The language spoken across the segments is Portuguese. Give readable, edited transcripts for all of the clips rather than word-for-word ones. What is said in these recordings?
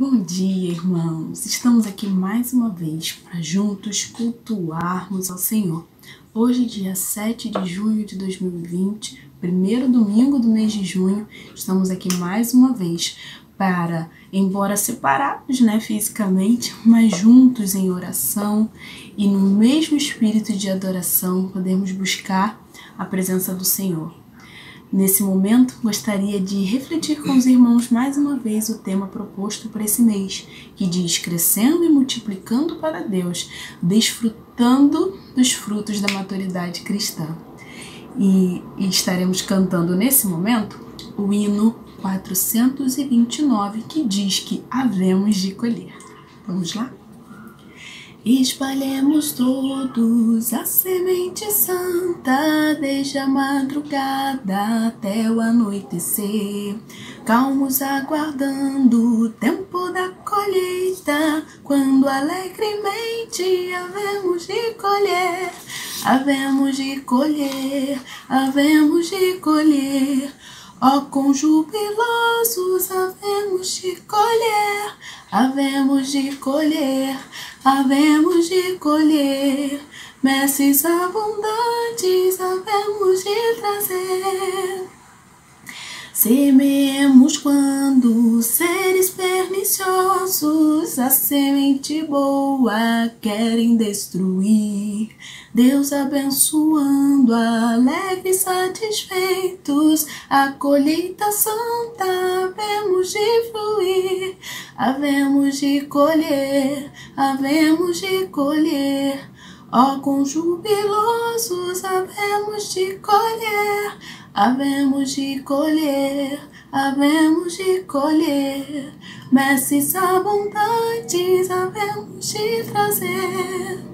Bom dia, irmãos! Estamos aqui mais uma vez para juntos cultuarmos ao Senhor. Hoje, dia 7 de junho de 2020, primeiro domingo do mês de junho, estamos aqui mais uma vez para, embora separados, fisicamente, mas juntos em oração e no mesmo espírito de adoração, podemos buscar a presença do Senhor. Nesse momento, gostaria de refletir com os irmãos mais uma vez o tema proposto para esse mês, que diz crescendo e multiplicando para Deus, desfrutando dos frutos da maturidade cristã. E estaremos cantando nesse momento o hino 429, que diz que havemos de colher. Vamos lá? Espalhemos todos a semente santa, desde a madrugada até o anoitecer, calmos aguardando o tempo da colheita, quando alegremente havemos de colher, havemos de colher, havemos de colher. Ó, quão jubilosos havemos de colher, havemos de colher, havemos de colher, messes abundantes havemos de trazer. Semeemos quando seres perniciosos a semente boa querem destruir. Deus abençoando, alegres satisfeitos, a colheita santa havemos de fluir. Havemos de colher, havemos de colher. Ó, quão jubilosos havemos de colher, havemos de colher, havemos de colher, messes abundantes havemos de trazer.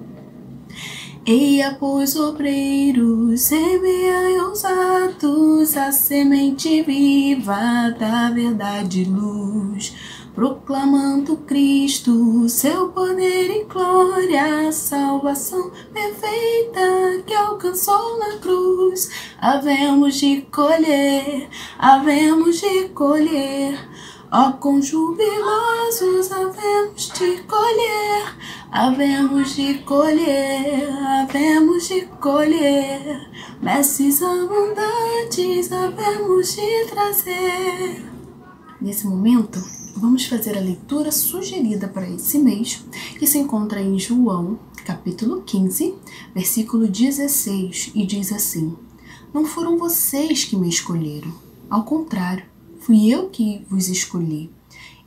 Eia, pois, obreiros, semeai ousados a semente viva da verdade e luz, proclamando Cristo, seu poder e glória, a salvação perfeita que alcançou na cruz. Havemos de colher, havemos de colher. Ó, quão jubilosos havemos de colher, havemos de colher, havemos de colher, messes abundantes havemos de trazer. Nesse momento, vamos fazer a leitura sugerida para esse mês, que se encontra em João, capítulo 15, versículo 16, e diz assim: Não foram vocês que me escolheram, ao contrário, fui eu que vos escolhi,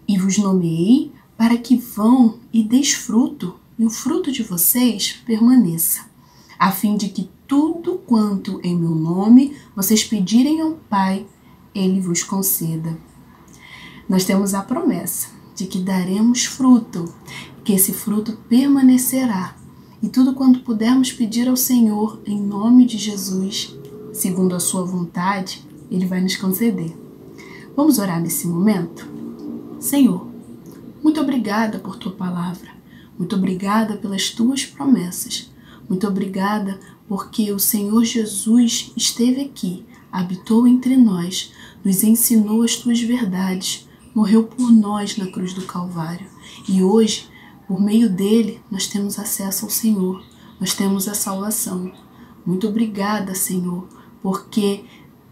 e vos nomeei para que vão e deis fruto, e o fruto de vocês permaneça, a fim de que tudo quanto em meu nome vocês pedirem ao Pai, Ele vos conceda. Nós temos a promessa de que daremos fruto, que esse fruto permanecerá. E tudo quanto pudermos pedir ao Senhor em nome de Jesus, segundo a sua vontade, Ele vai nos conceder. Vamos orar nesse momento? Senhor, muito obrigada por tua palavra. Muito obrigada pelas tuas promessas. Muito obrigada porque o Senhor Jesus esteve aqui, habitou entre nós, nos ensinou as tuas verdades, morreu por nós na cruz do Calvário. E hoje, por meio dele, nós temos acesso ao Senhor, nós temos a salvação. Muito obrigada, Senhor, porque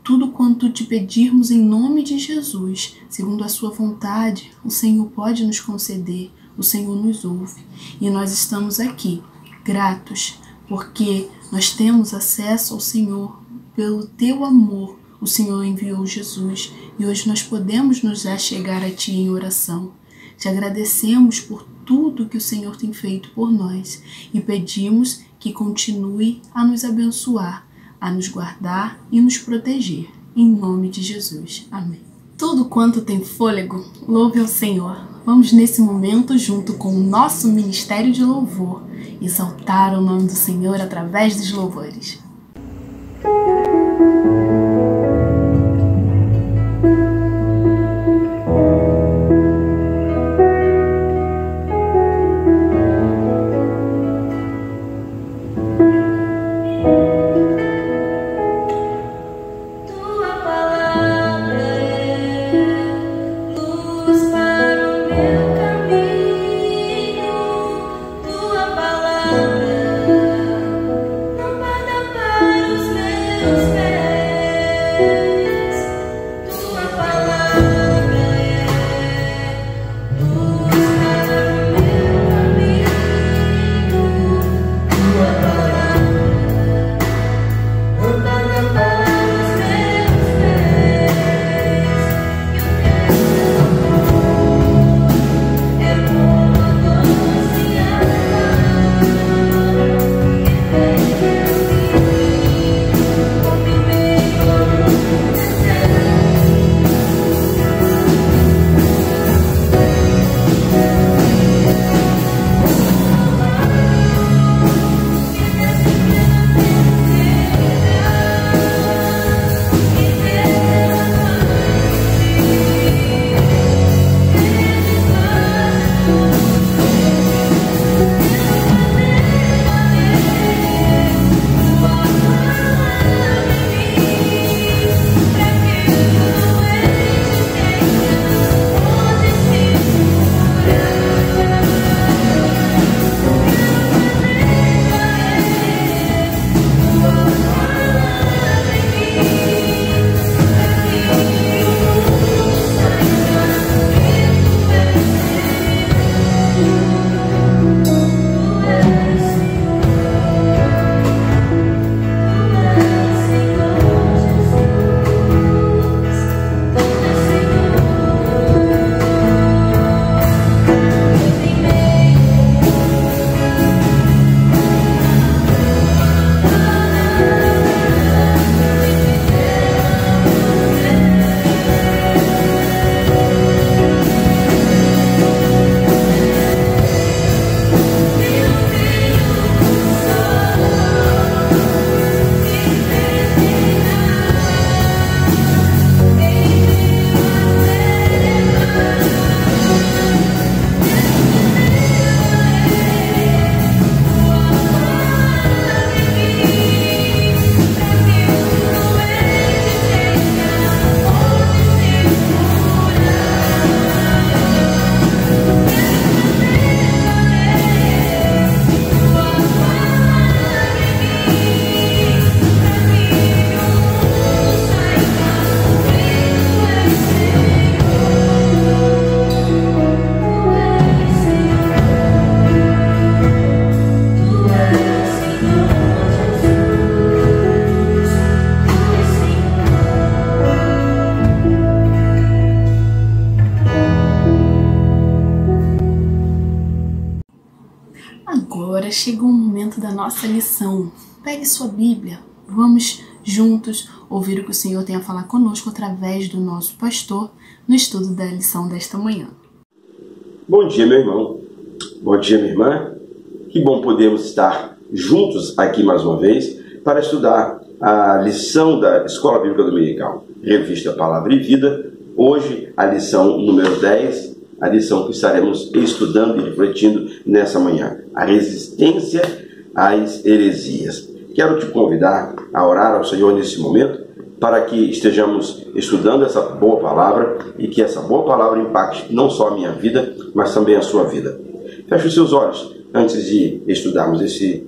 tudo quanto te pedirmos em nome de Jesus, segundo a sua vontade, o Senhor pode nos conceder, o Senhor nos ouve. E nós estamos aqui, gratos, porque nós temos acesso ao Senhor pelo teu amor. O Senhor enviou Jesus e hoje nós podemos nos achegar a Ti em oração. Te agradecemos por tudo que o Senhor tem feito por nós e pedimos que continue a nos abençoar, a nos guardar e nos proteger. Em nome de Jesus. Amém. Tudo quanto tem fôlego, louve ao Senhor. Vamos nesse momento, junto com o nosso Ministério de Louvor, exaltar o nome do Senhor através dos louvores. Tua palavra é luz para o meu caminho. Agora chegou o momento da nossa lição. Pegue sua Bíblia, vamos juntos ouvir o que o Senhor tem a falar conosco através do nosso pastor no estudo da lição desta manhã. Bom dia, meu irmão. Bom dia, minha irmã. Que bom podermos estar juntos aqui mais uma vez para estudar a lição da Escola Bíblica Dominical, revista Palavra e Vida. Hoje, a lição número 10, a lição que estaremos estudando e refletindo nessa manhã, a resistência às heresias. Quero te convidar a orar ao Senhor nesse momento, para que estejamos estudando essa boa palavra e que essa boa palavra impacte não só a minha vida, mas também a sua vida. Feche os seus olhos. Antes de estudarmos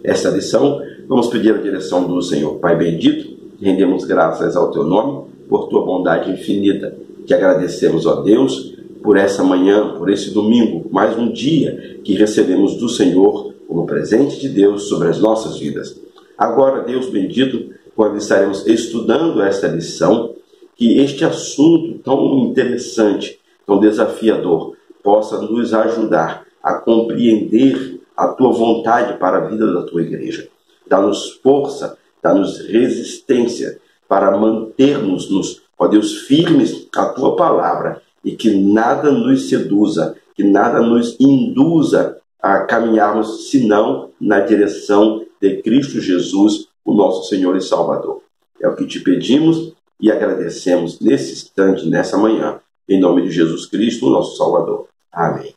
essa lição, vamos pedir a direção do Senhor. Pai bendito, rendemos graças ao Teu nome, por Tua bondade infinita. Te agradecemos, ó Deus, por essa manhã, por esse domingo, mais um dia que recebemos do Senhor como presente de Deus sobre as nossas vidas. Agora, Deus bendito, quando estaremos estudando esta lição, que este assunto tão interessante, tão desafiador, possa nos ajudar a compreender a Tua vontade para a vida da Tua igreja. Dá-nos força, dá-nos resistência para mantermos-nos, ó Deus, firmes à Tua palavra e que nada nos seduza, que nada nos induza a caminharmos senão na direção de Cristo Jesus, o nosso Senhor e Salvador. É o que te pedimos e agradecemos nesse instante, nessa manhã, em nome de Jesus Cristo, o nosso Salvador. Amém.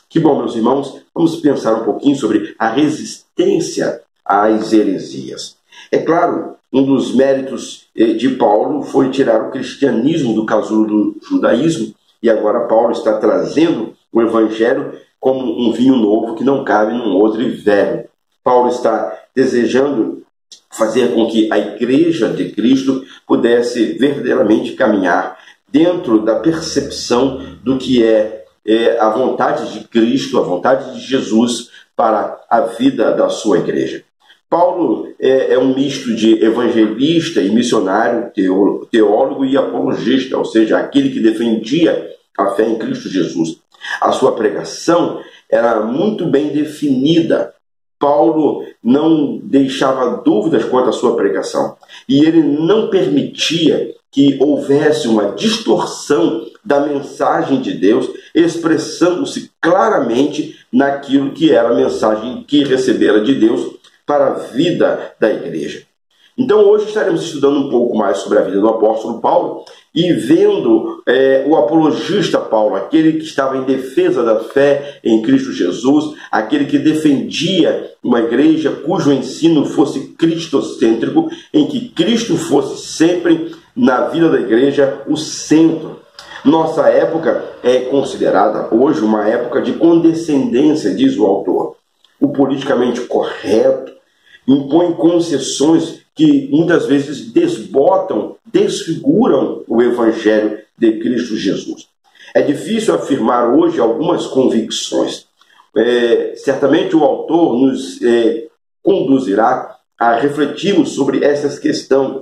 Que bom, meus irmãos, vamos pensar um pouquinho sobre a resistência às heresias. É claro, um dos méritos de Paulo foi tirar o cristianismo do casulo do judaísmo, e agora Paulo está trazendo o evangelho como um vinho novo que não cabe num odre velho. Paulo está desejando fazer com que a igreja de Cristo pudesse verdadeiramente caminhar dentro da percepção do que é a vontade de Cristo, a vontade de Jesus para a vida da sua igreja. Paulo é um misto de evangelista e missionário, teólogo e apologista, ou seja, aquele que defendia a fé em Cristo Jesus. A sua pregação era muito bem definida. Paulo não deixava dúvidas quanto à sua pregação. E ele não permitia que houvesse uma distorção da mensagem de Deus, expressando-se claramente naquilo que era a mensagem que recebera de Deus para a vida da igreja. Então hoje estaremos estudando um pouco mais sobre a vida do apóstolo Paulo e vendo o apologista Paulo, aquele que estava em defesa da fé em Cristo Jesus, aquele que defendia uma igreja cujo ensino fosse cristocêntrico, em que Cristo fosse sempre na vida da igreja o centro. Nossa época é considerada hoje uma época de condescendência, diz o autor. O politicamente correto impõe concessões que muitas vezes desbotam, desfiguram o Evangelho de Cristo Jesus. É difícil afirmar hoje algumas convicções. Certamente o autor nos conduzirá a refletirmos sobre essas questões.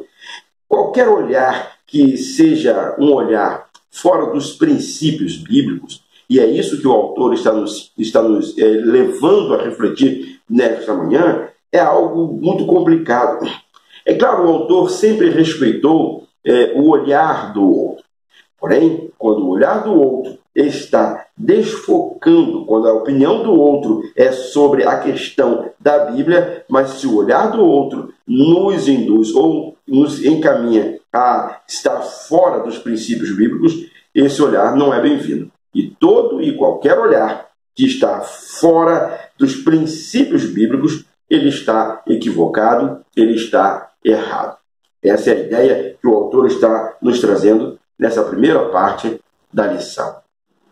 Qualquer olhar que seja um olhar fora dos princípios bíblicos, e é isso que o autor está nos levando a refletir nesta manhã, é algo muito complicado. É claro, o autor sempre respeitou o olhar do outro. Porém, quando o olhar do outro está desfocando, quando a opinião do outro é sobre a questão da Bíblia, mas se o olhar do outro nos induz ou nos encaminha a estar fora dos princípios bíblicos, esse olhar não é bem-vindo. E todo e qualquer olhar que está fora dos princípios bíblicos, ele está equivocado, ele está errado. Essa é a ideia que o autor está nos trazendo nessa primeira parte da lição.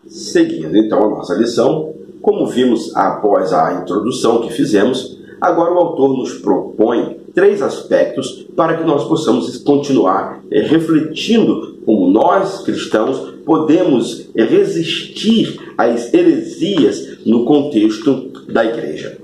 Seguindo então a nossa lição, como vimos após a introdução que fizemos, agora o autor nos propõe 3 aspectos para que nós possamos continuar refletindo como nós, cristãos, podemos resistir às heresias no contexto da igreja.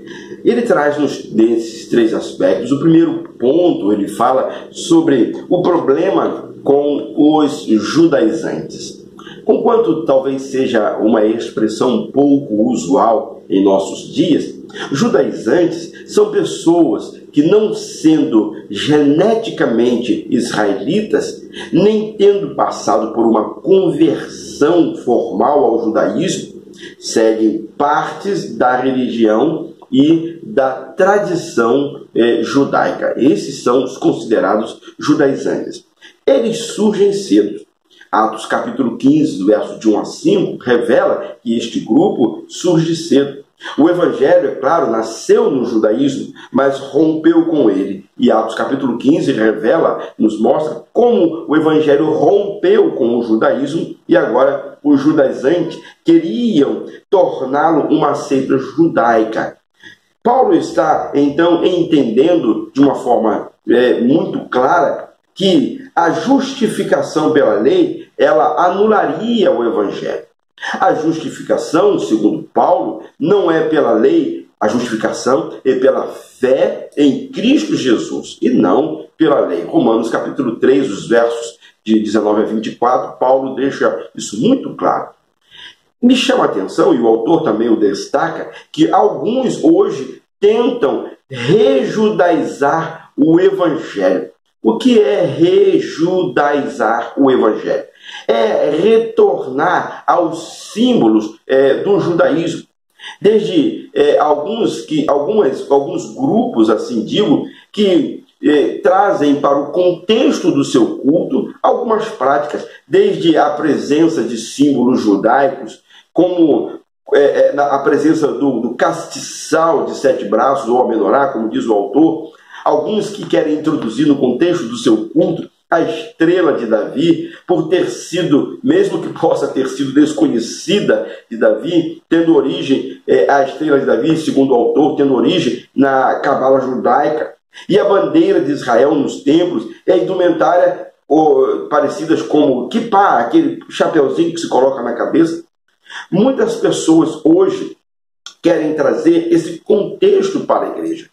Ele traz-nos desses 3 aspectos. O primeiro ponto, ele fala sobre o problema com os judaizantes. Conquanto talvez seja uma expressão um pouco usual em nossos dias, judaizantes são pessoas que, não sendo geneticamente israelitas, nem tendo passado por uma conversão formal ao judaísmo, seguem partes da religião e da tradição judaica. Esses são os considerados judaizantes. Eles surgem cedo. Atos capítulo 15, do verso de 1 a 5, revela que este grupo surge cedo. O Evangelho, é claro, nasceu no judaísmo, mas rompeu com ele. E Atos capítulo 15 revela, nos mostra como o Evangelho rompeu com o judaísmo e agora os judaizantes queriam torná-lo uma seita judaica. Paulo está, então, entendendo de uma forma muito clara que a justificação pela lei, ela anularia o Evangelho. A justificação, segundo Paulo, não é pela lei, a justificação é pela fé em Cristo Jesus e não pela lei. Romanos capítulo 3, os versos de 19 a 24, Paulo deixa isso muito claro. Me chama a atenção, e o autor também o destaca, que alguns hoje tentam rejudaizar o Evangelho. O que é rejudaizar o Evangelho? É retornar aos símbolos do judaísmo. Desde alguns grupos, assim digo, que trazem para o contexto do seu culto algumas práticas, desde a presença de símbolos judaicos, como a presença do castiçal de 7 braços, ou a menorá, como diz o autor. Alguns que querem introduzir no contexto do seu culto a estrela de Davi, por ter sido, mesmo que possa ter sido desconhecida de Davi, tendo origem, a estrela de Davi, segundo o autor, tendo origem na cabala judaica, e a bandeira de Israel nos templos, e a indumentária parecidas como kippá, aquele chapeuzinho que se coloca na cabeça. Muitas pessoas hoje querem trazer esse contexto para a igreja.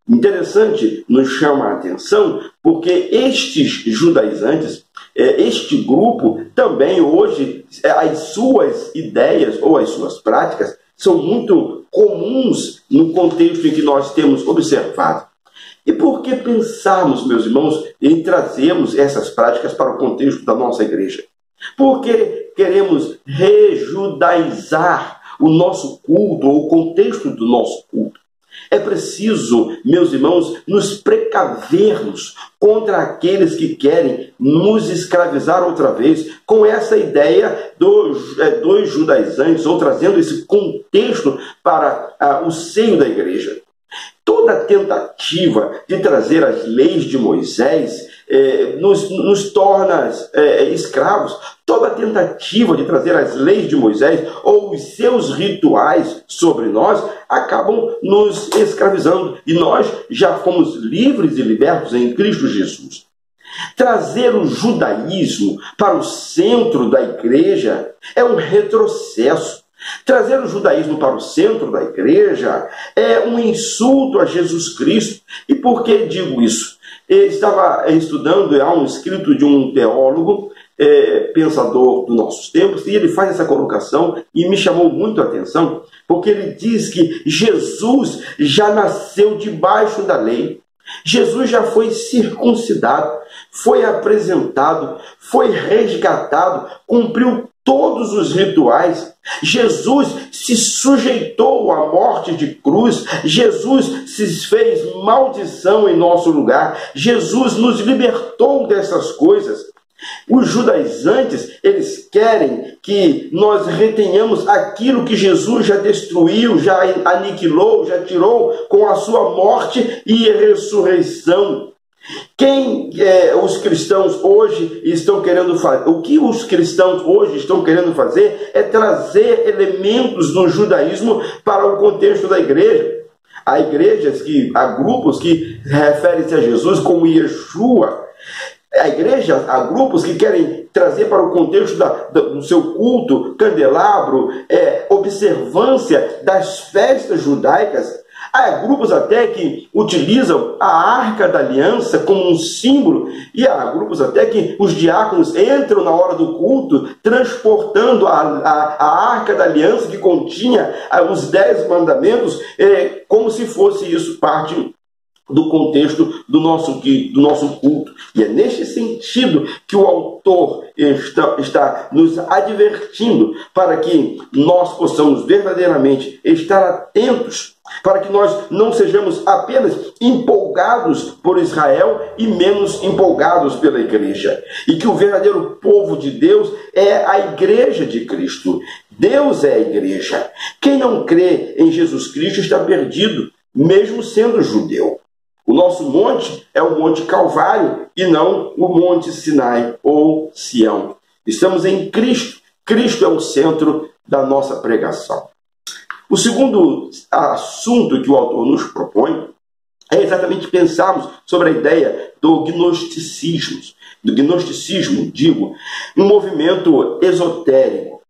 Interessante, nos chama a atenção, porque estes judaizantes, este grupo, também hoje, as suas ideias ou as suas práticas são muito comuns no contexto em que nós temos observado. E por que pensarmos, meus irmãos, em trazermos essas práticas para o contexto da nossa igreja? Porque queremos rejudaizar o nosso culto ou o contexto do nosso culto. É preciso, meus irmãos, nos precavermos contra aqueles que querem nos escravizar outra vez com essa ideia dos judaizantes, ou trazendo esse contexto para o seio da igreja. Toda tentativa de trazer as leis de Moisés nos torna escravos. Toda tentativa de trazer as leis de Moisés ou os seus rituais sobre nós acabam nos escravizando. E nós já fomos livres e libertos em Cristo Jesus. Trazer o judaísmo para o centro da igreja é um retrocesso. Trazer o judaísmo para o centro da igreja é um insulto a Jesus Cristo. E por que digo isso? Eu estava estudando um escrito de um teólogo, pensador dos nossos tempos, e ele faz essa colocação e me chamou muito a atenção, porque ele diz que Jesus já nasceu debaixo da lei. Jesus já foi circuncidado, foi apresentado, foi resgatado, cumpriu todos os rituais. Jesus se sujeitou à morte de cruz. Jesus se fez maldição em nosso lugar. Jesus nos libertou dessas coisas. Os judaizantes, eles querem que nós retenhamos aquilo que Jesus já destruiu, já aniquilou, já tirou com a sua morte e ressurreição. Os cristãos hoje estão querendo fazer? O que os cristãos hoje estão querendo fazer é trazer elementos do judaísmo para o contexto da igreja. Há grupos que referem-se a Jesus como Yeshua. Há grupos que querem trazer para o contexto do seu culto, candelabro, observância das festas judaicas, Há grupos até que utilizam a Arca da Aliança como um símbolo, e há grupos até que os diáconos entram na hora do culto transportando a Arca da Aliança que continha os 10 mandamentos, como se fosse isso parte do contexto do nosso culto. E é neste sentido que o autor está nos advertindo para que nós possamos verdadeiramente estar atentos, para que nós não sejamos apenas empolgados por Israel e menos empolgados pela igreja. E que o verdadeiro povo de Deus é a igreja de Cristo. Deus é a igreja. Quem não crê em Jesus Cristo está perdido, mesmo sendo judeu. O nosso monte é o Monte Calvário e não o Monte Sinai ou Sião. Estamos em Cristo. Cristo é o centro da nossa pregação. O segundo assunto que o autor nos propõe é exatamente pensarmos sobre a ideia do gnosticismo. Um movimento esotérico.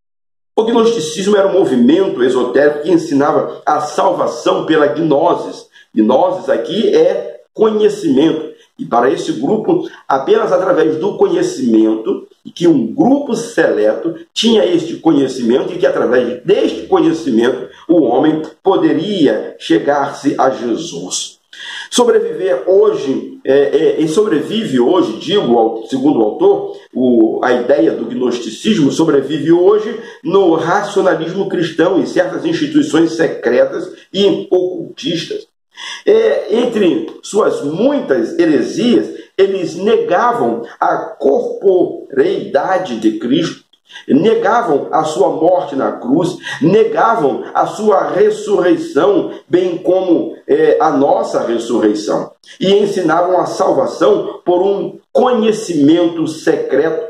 O gnosticismo era um movimento esotérico que ensinava a salvação pela gnosis. Gnosis aqui é conhecimento. E para esse grupo, apenas através do conhecimento, e que um grupo seleto tinha este conhecimento, e que através deste conhecimento o homem poderia chegar-se a Jesus. Sobrevive hoje, segundo o autor, a ideia do gnosticismo sobrevive hoje no racionalismo cristão, em certas instituições secretas e ocultistas. Entre suas muitas heresias, eles negavam a corporeidade de Cristo, negavam a sua morte na cruz, negavam a sua ressurreição, bem como a nossa ressurreição, e ensinavam a salvação por um conhecimento secreto.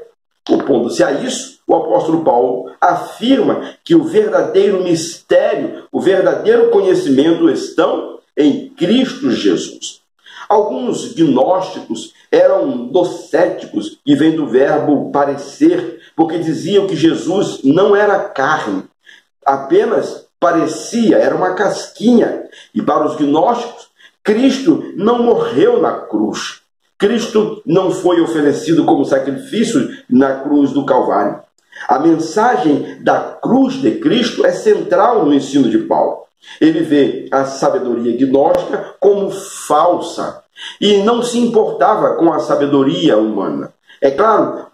Opondo-se a isso, o apóstolo Paulo afirma que o verdadeiro mistério, o verdadeiro conhecimento estão em Cristo Jesus. Alguns gnósticos eram docéticos, e vem do verbo parecer, porque diziam que Jesus não era carne, apenas parecia, era uma casquinha. E para os gnósticos, Cristo não morreu na cruz. Cristo não foi oferecido como sacrifício na cruz do Calvário. A mensagem da cruz de Cristo é central no ensino de Paulo. Ele vê a sabedoria gnóstica como falsa e não se importava com a sabedoria humana. É claro,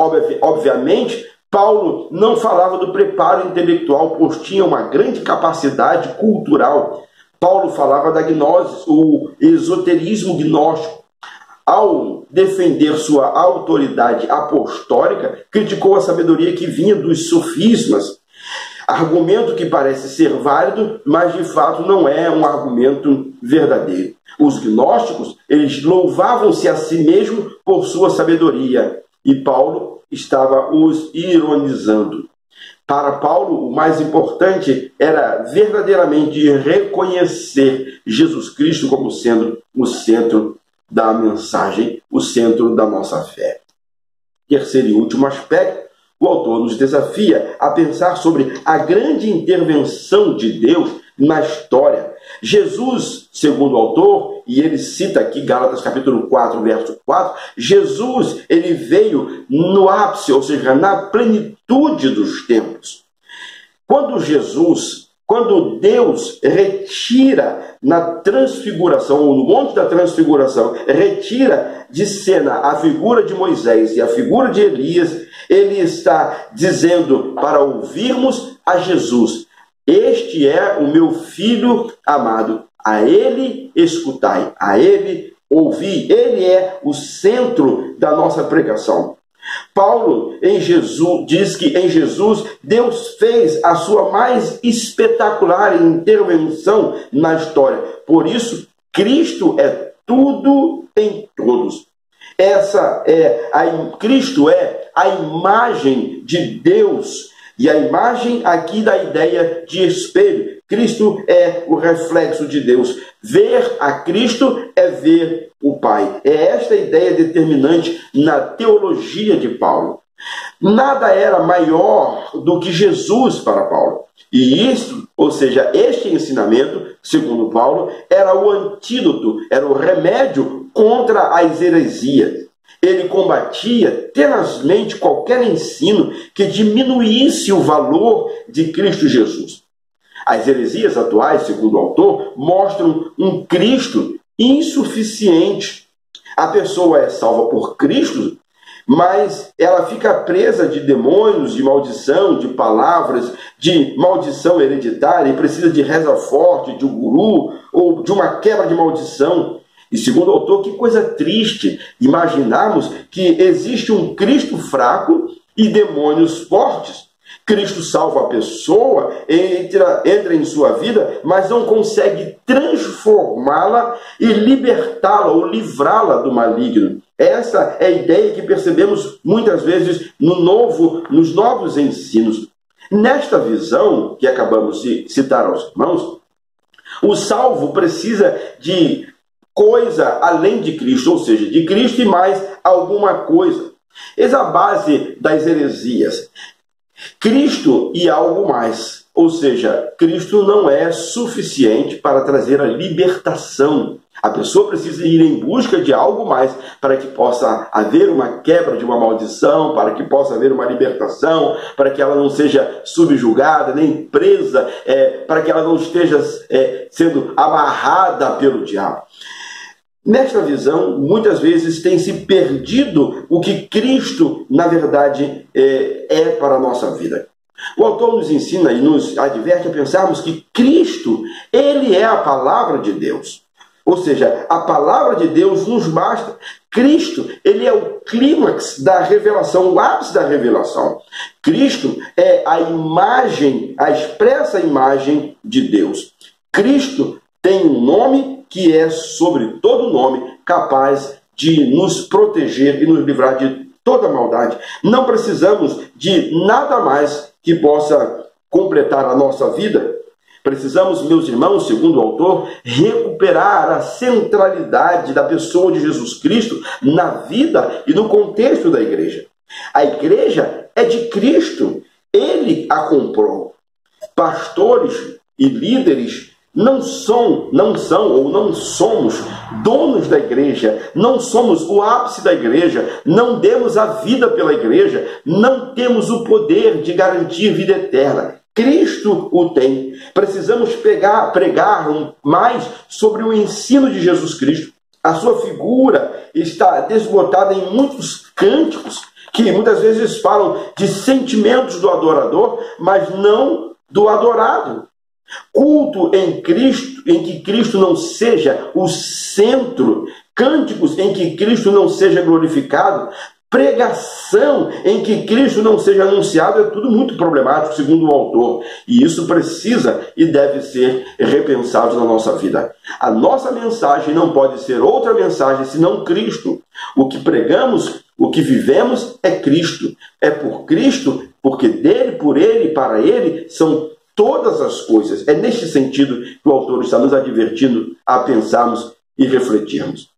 obviamente, Paulo não falava do preparo intelectual, pois tinha uma grande capacidade cultural. Paulo falava da gnose, o esoterismo gnóstico. Ao defender sua autoridade apostólica, criticou a sabedoria que vinha dos sofismas. Argumento que parece ser válido, mas de fato não é um argumento verdadeiro. Os gnósticos, eles louvavam-se a si mesmos por sua sabedoria, e Paulo estava os ironizando. Para Paulo, o mais importante era verdadeiramente reconhecer Jesus Cristo como sendo o centro da mensagem, o centro da nossa fé. Terceiro e último aspecto, o autor nos desafia a pensar sobre a grande intervenção de Deus na história. Jesus, segundo o autor, e ele cita aqui Gálatas capítulo 4, verso 4, Jesus, ele veio no ápice, ou seja, na plenitude dos tempos. Quando Deus retira na transfiguração, ou no Monte da Transfiguração, retira de cena a figura de Moisés e a figura de Elias, ele está dizendo para ouvirmos a Jesus: este é o meu Filho amado, a ele escutai, a ele ouvi. Ele é o centro da nossa pregação. Paulo diz que em Jesus Deus fez a sua mais espetacular intervenção na história. Por isso, Cristo é tudo em todos. Cristo é a imagem de Deus, e a imagem aqui da ideia de espelho. Cristo é o reflexo de Deus. Ver a Cristo é ver o Pai. É esta a ideia determinante na teologia de Paulo. Nada era maior do que Jesus para Paulo. E isso, ou seja, este ensinamento, segundo Paulo, era o antídoto, era o remédio contra as heresias. Ele combatia tenazmente qualquer ensino que diminuísse o valor de Cristo Jesus. As heresias atuais, segundo o autor, mostram um Cristo insuficiente. A pessoa é salva por Cristo, mas ela fica presa de demônios, de maldição, de palavras, de maldição hereditária, e precisa de reza forte, de um guru, ou de uma quebra de maldição. E segundo o autor, que coisa triste imaginarmos que existe um Cristo fraco e demônios fortes. Cristo salva a pessoa, entra em sua vida, mas não consegue transformá-la e libertá-la ou livrá-la do maligno. Essa é a ideia que percebemos muitas vezes nos novos ensinos. Nesta visão que acabamos de citar aos irmãos, o salvo precisa de coisa além de Cristo, ou seja, de Cristo e mais alguma coisa. Eis a base das heresias. Cristo e algo mais. Ou seja, Cristo não é suficiente para trazer a libertação. A pessoa precisa ir em busca de algo mais para que possa haver uma quebra de uma maldição, para que possa haver uma libertação, para que ela não seja subjugada, nem presa, para que ela não esteja sendo amarrada pelo diabo. Nesta visão, muitas vezes tem se perdido o que Cristo, na verdade, é para a nossa vida. O autor nos ensina e nos adverte a pensarmos que Cristo, ele é a palavra de Deus. Ou seja, a palavra de Deus nos basta. Cristo, ele é o clímax da revelação, o ápice da revelação. Cristo é a imagem, a expressa imagem de Deus. Cristo tem um nome que é sobre todo nome, capaz de nos proteger e nos livrar de toda maldade. Não precisamos de nada mais que possa completar a nossa vida. Precisamos, meus irmãos, segundo o autor, recuperar a centralidade da pessoa de Jesus Cristo na vida e no contexto da igreja. A igreja é de Cristo. Ele a comprou. Pastores e líderes não somos donos da igreja, não somos o ápice da igreja, não demos a vida pela igreja, não temos o poder de garantir vida eterna. Cristo o tem. Precisamos pregar mais sobre o ensino de Jesus Cristo. A sua figura está desbotada em muitos cânticos que muitas vezes falam de sentimentos do adorador, mas não do adorado. Culto em Cristo, em que Cristo não seja o centro, cânticos em que Cristo não seja glorificado, pregação em que Cristo não seja anunciado, é tudo muito problemático, segundo o autor. E isso precisa e deve ser repensado na nossa vida. A nossa mensagem não pode ser outra mensagem senão Cristo. O que pregamos, o que vivemos é Cristo. É por Cristo, porque dele, por ele e para ele são todas as coisas. É neste sentido que o autor está nos advertindo a pensarmos e refletirmos.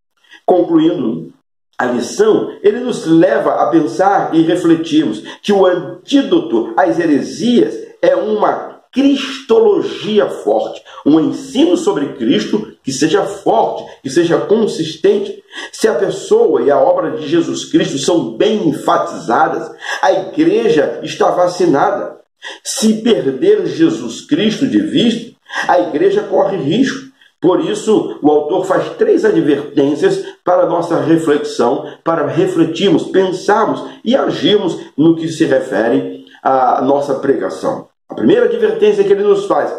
Concluindo a lição, ele nos leva a pensar e refletirmos que o antídoto às heresias é uma cristologia forte, um ensino sobre Cristo que seja forte, que seja consistente. Se a pessoa e a obra de Jesus Cristo são bem enfatizadas, a igreja está vacinada. Se perder Jesus Cristo de vista, a igreja corre risco. Por isso, o autor faz 3 advertências para a nossa reflexão, para refletirmos, pensarmos e agirmos no que se refere à nossa pregação. A primeira advertência que ele nos faz: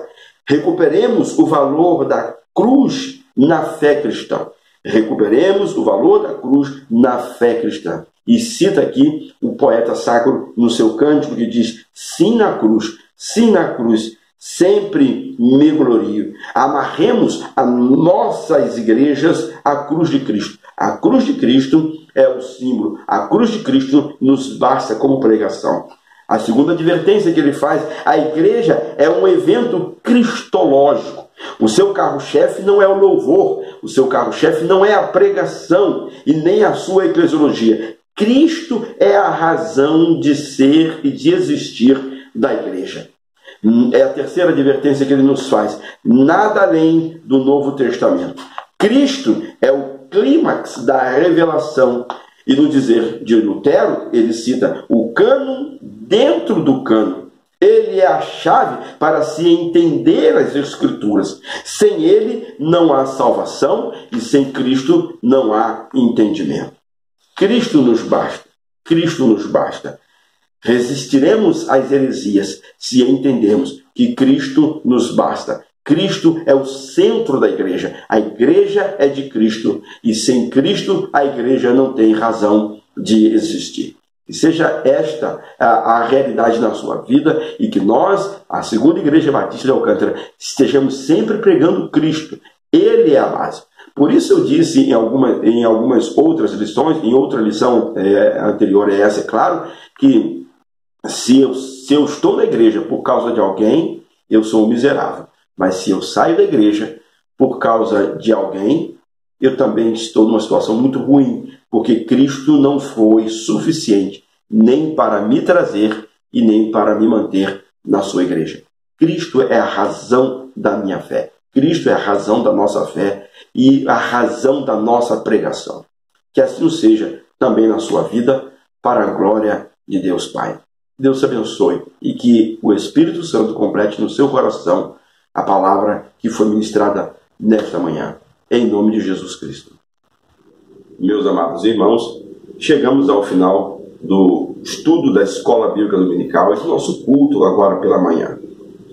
recuperemos o valor da cruz na fé cristã. Recuperemos o valor da cruz na fé cristã. E cita aqui o poeta sacro no seu cântico que diz: sim na cruz, sempre me glorio. Amarremos as nossas igrejas à cruz de Cristo. A cruz de Cristo é o símbolo. A cruz de Cristo nos basta como pregação. A segunda advertência que ele faz: a igreja é um evento cristológico. O seu carro-chefe não é o louvor, o seu carro-chefe não é a pregação e nem a sua eclesiologia. Cristo é a razão de ser e de existir da igreja. É a terceira advertência que ele nos faz. Nada além do Novo Testamento. Cristo é o clímax da revelação. E no dizer de Lutero, ele cita o cânon dentro do cânon. Ele é a chave para se entender as Escrituras. Sem ele não há salvação e sem Cristo não há entendimento. Cristo nos basta. Cristo nos basta. Resistiremos às heresias se entendemos que Cristo nos basta. Cristo é o centro da igreja. A igreja é de Cristo. E sem Cristo, a igreja não tem razão de existir. Que seja esta a realidade na sua vida e que nós, a Segunda Igreja Batista de Alcântara, estejamos sempre pregando Cristo. Ele é a base. Por isso eu disse em algumas outras lições, em outra lição anterior a essa, é claro, que se eu estou na igreja por causa de alguém, eu sou um miserável. Mas se eu saio da igreja por causa de alguém, eu também estou numa situação muito ruim, porque Cristo não foi suficiente nem para me trazer e nem para me manter na sua igreja. Cristo é a razão da minha fé. Cristo é a razão da nossa fé e a razão da nossa pregação. Que assim seja também na sua vida, para a glória de Deus Pai. Deus te abençoe e que o Espírito Santo complete no seu coração a palavra que foi ministrada nesta manhã. Em nome de Jesus Cristo. Meus amados irmãos, chegamos ao final do estudo da Escola Bíblica Dominical e do nosso culto agora pela manhã.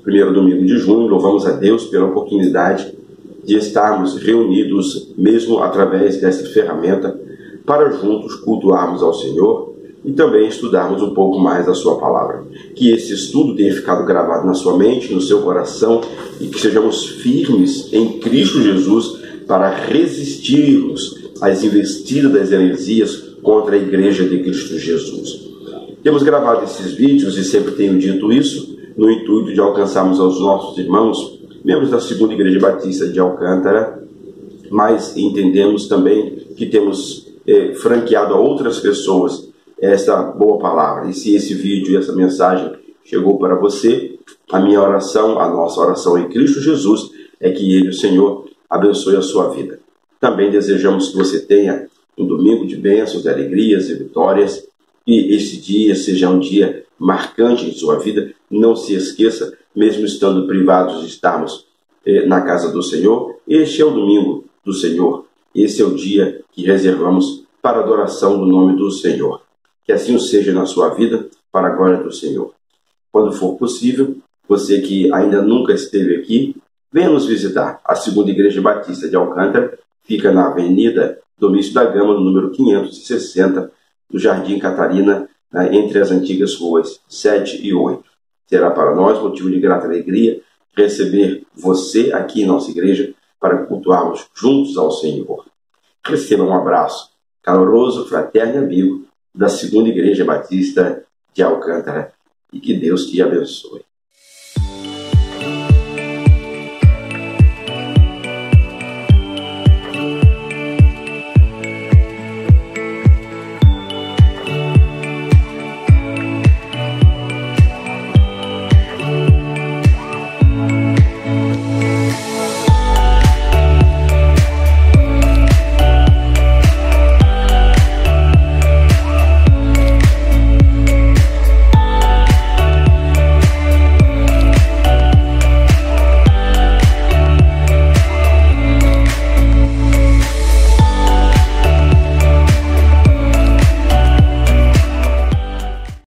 Primeiro domingo de junho, louvamos a Deus pela oportunidade de estarmos reunidos, mesmo através dessa ferramenta, para juntos cultuarmos ao Senhor e também estudarmos um pouco mais da sua palavra. Que esse estudo tenha ficado gravado na sua mente, no seu coração, e que sejamos firmes em Cristo Jesus para resistirmos às investidas das heresias contra a igreja de Cristo Jesus. Temos gravado esses vídeos, e sempre tenho dito isso, no intuito de alcançarmos aos nossos irmãos, membros da Segunda Igreja Batista de Alcântara, mas entendemos também que temos franqueado a outras pessoas esta boa palavra. E se esse vídeo e essa mensagem chegou para você, a minha oração, a nossa oração em Cristo Jesus, é que Ele, o Senhor, abençoe a sua vida. Também desejamos que você tenha um domingo de bênçãos, de alegrias e vitórias, e este dia seja um dia marcante em sua vida. Não se esqueça, mesmo estando privados de estarmos na casa do Senhor, este é o domingo do Senhor. Esse é o dia que reservamos para a adoração do nome do Senhor. Que assim seja na sua vida, para a glória do Senhor. Quando for possível, você que ainda nunca esteve aqui, venha nos visitar. A Segunda Igreja Batista de Alcântara fica na Avenida Domício da Gama, no número 560, do Jardim Catarina, entre as antigas ruas 7 e 8. Será para nós motivo de grata alegria receber você aqui em nossa igreja para cultuarmos juntos ao Senhor. Receba um abraço caloroso, fraterno e amigo da Segunda Igreja Batista de Alcântara, e que Deus te abençoe.